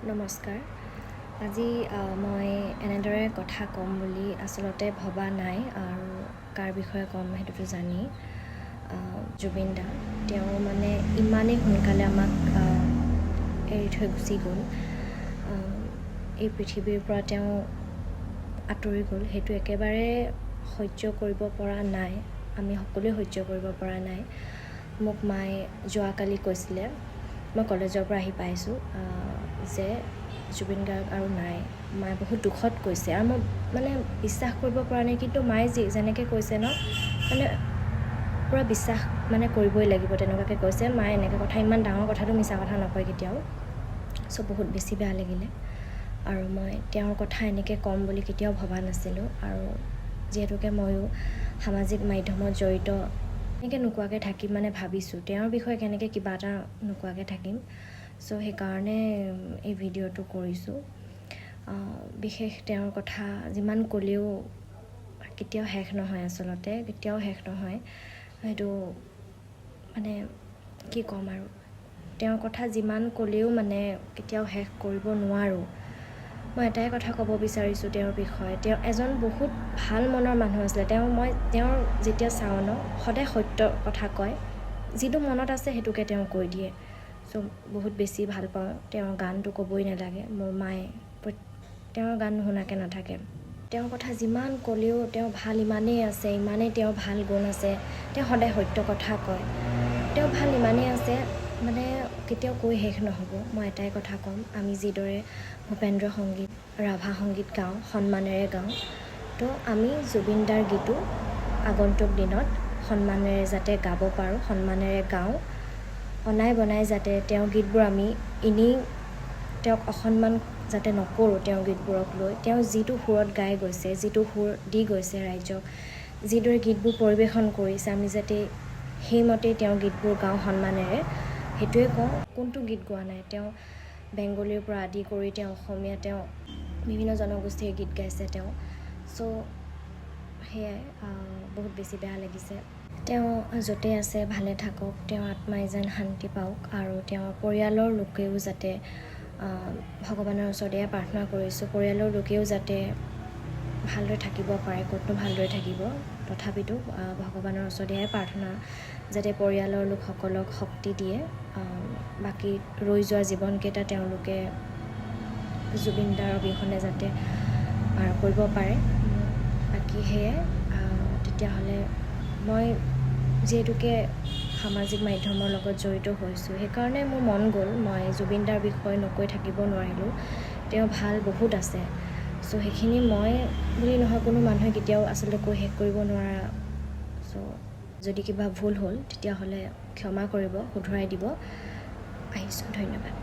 নমস্কাৰ। আজি মই এনেদৰে কথা ক'ম বুলি আচলতে ভবা নাই আৰু কাৰ বিষয়ে ক'ম সেইটোতো জানি জুবিন দা তেওঁ মানে ইমানেই সোনকালে আমাক এৰি থৈ গুচি গ'ল। এই পৃথিৱীৰ পৰা তেওঁ আঁতৰি গ'ল, সেইটো একেবাৰে সহ্য কৰিব পৰা নাই। আমি সকলোৱে সহ্য কৰিব পৰা নাই। মোক মায়ে যোৱাকালি কৈছিলে, মই কলেজৰ পৰা আহি পাইছোঁ, যে জুবিন গাৰ্গ আৰু নাই। মায়ে বহুত দুখত কৈছে আৰু মই মানে বিশ্বাস কৰিব পৰা নাই, কিন্তু মায়ে যেনেকৈ কৈছে ন, মানে পূৰা বিশ্বাস মানে কৰিবই লাগিব তেনেকুৱাকৈ কৈছে। মায়ে এনেকৈ কথা, ইমান ডাঙৰ কথাটো মিছা কথা নকয় কেতিয়াও। চ' বহুত বেছি বেয়া লাগিলে আৰু মই তেওঁৰ কথা এনেকৈ ক'ম বুলি কেতিয়াও ভবা নাছিলোঁ। আৰু যিহেতুকে ময়ো সামাজিক মাধ্যমত জড়িত, এনেকৈ নোকোৱাকৈ থাকিম মানে ভাবিছোঁ, তেওঁৰ বিষয়ে কেনেকৈ কিবা এটা নোকোৱাকৈ থাকিম। চ' সেইকাৰণে এই ভিডিঅ'টো কৰিছোঁ। বিশেষ তেওঁৰ কথা যিমান ক'লেও কেতিয়াও শেষ নহয়, আচলতে কেতিয়াও শেষ নহয়। সেইটো মানে কি ক'ম আৰু, তেওঁৰ কথা যিমান ক'লেও মানে কেতিয়াও শেষ কৰিব নোৱাৰোঁ। মই এটাই কথা ক'ব বিচাৰিছোঁ তেওঁৰ বিষয়ে, তেওঁ এজন বহুত ভাল মনৰ মানুহ আছিলে। তেওঁৰ যেতিয়া চাওঁ ন, সদায় সত্য কথা কয়, যিটো মনত আছে সেইটোকে তেওঁ কৈ দিয়ে। চ' বহুত বেছি ভাল পাওঁ তেওঁৰ গানটো, ক'বই নালাগে। মোৰ মায়ে তেওঁৰ গান নুশুনাকৈ নাথাকে। তেওঁৰ কথা যিমান ক'লেও তেওঁ ভাল ইমানেই আছে, ইমানেই তেওঁৰ ভাল গুণ আছে। তেওঁ সদায় সত্য কথা কয়, তেওঁ ভাল ইমানেই আছে মানে কেতিয়াও কৈ শেষ নহ'ব। মই এটাই কথা ক'ম, আমি যিদৰে ভূপেন্দ্ৰ সংগীত, ৰাভা সংগীত গাওঁ, সন্মানেৰে গাওঁ, তো আমি জুবিন দাৰ গীতো আগন্তুক দিনত সন্মানেৰে যাতে গাব পাৰোঁ, সন্মানেৰে গাওঁ। অনাই বনাই যাতে তেওঁৰ গীতবোৰ আমি এনেই তেওঁক অসন্মান যাতে নকৰোঁ। তেওঁৰ গীতবোৰক লৈ তেওঁ যিটো সুৰত গাই গৈছে, যিটো সুৰ দি গৈছে ৰাইজক, যিদৰে গীতবোৰ পৰিৱেশন কৰিছে, আমি যাতে সেইমতেই তেওঁৰ গীতবোৰ গাওঁ সন্মানেৰে। সেইটোৱে কওঁ। কোনটো গীত গোৱা নাই, তেওঁ বেংগলীৰ পৰা আদি কৰি তেওঁ অসমীয়া, তেওঁ বিভিন্ন জনগোষ্ঠীৰ গীত গাইছে তেওঁ। চ' সেয়াই, বহুত বেছি বেয়া লাগিছে। তেওঁ য'তে আছে ভালে থাকক, তেওঁৰ আত্মাই যেন শান্তি পাওক আৰু তেওঁৰ পৰিয়ালৰ লোকেও যাতে, ভগৱানৰ ওচৰত এয়া প্ৰাৰ্থনা কৰিছোঁ, পৰিয়ালৰ লোকেও যাতে ভালদৰে থাকিব পাৰে। ক'তনো ভালদৰে থাকিব, তথাপিতো ভগৱানৰ ওচৰত এয়াই প্ৰাৰ্থনা, যাতে পৰিয়ালৰ লোকসকলক শক্তি দিয়ে, বাকী ৰৈ যোৱা জীৱনকেইটা তেওঁলোকে জুবিন দাৰ অবিহনে যাতে পাৰ কৰিব পাৰে। বাকী সেয়াই। তেতিয়াহ'লে মই যিহেতুকে সামাজিক মাধ্যমৰ লগত জড়িত হৈছোঁ, সেইকাৰণে মোৰ মন গ'ল, মই জুবিন দাৰ বিষয়ে নকৈ থাকিব নোৱাৰিলোঁ। তেওঁ ভাল বহুত আছে। চ' সেইখিনি মই বুলি নহয়, কোনো মানুহে কেতিয়াও আচলতে কৈ শেষ কৰিব নোৱাৰা। চ' যদি কিবা ভুল হ'ল তেতিয়াহ'লে ক্ষমা কৰিব, শুধৰাই দিব। আহিছোঁ, ধন্যবাদ।